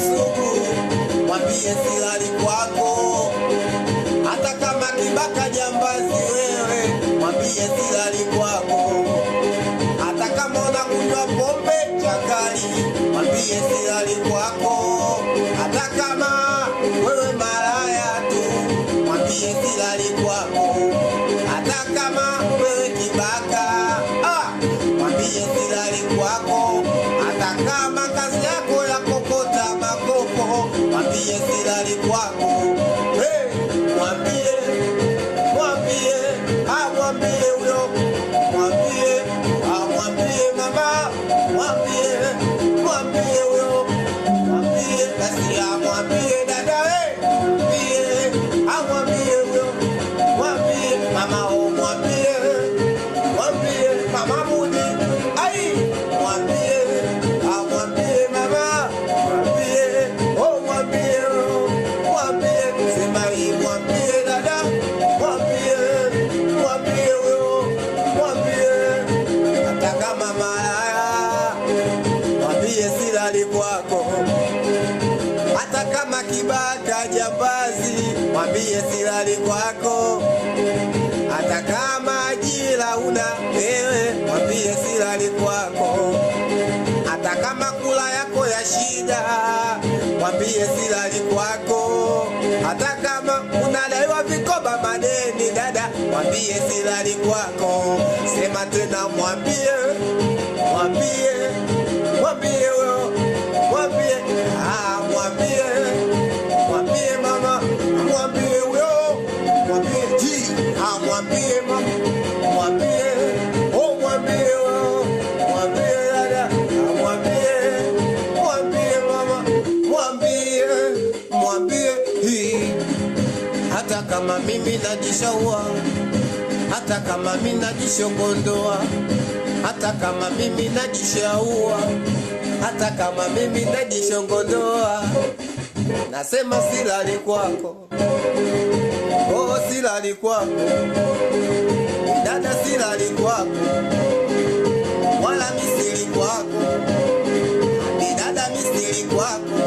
sugu, mwambie silali kwako. Hata kama kibaka jambazi wewe, mwambie silali kwako. Hata kama unakunywa pombe chakali, mwambie silali kwako. Hata kama wewe malaya tu, mwambie silali kwako. Hata kama wewe kibaka, mwambie silali kwako. Hata kama kazi yako ya kokota makoko, mwambie silali kwako. Mwambie huyo, mwambie mama, mwambie huyo, mwambie basi, mwambie dada, mwambie huyo, mwambie mama, mwambie mama mudi, mwambie mama, mwambie sema hii, mwambie dada, mwambie huyo, mwambie hata kama malaya, mwambie silali kwako. Hata kama kibaka jambazi, mwambie silali kwako. Hata kama ajira una wewe, mwambie silali kwako. Hata kama kula yako ya shida, mwambie silali kwako. Hata kama unadaiwa vikoba madeni dada, mwambie silali kwako. Sema tena mwambie wewe, mwambie mama, mwambie huyo, mwambie ji, mwambie mama, mwambie wewe, mwambie dada, mwambie mama, mwambie hii. Hata kama mimi najishaua, hata kama mimi najishongondoa, hata kama mimi najishaua, hata kama mimi najishongondoa, nasema silali kwako. Silali kwako dada, silali kwako, wala misili kwako dada, misili kwako.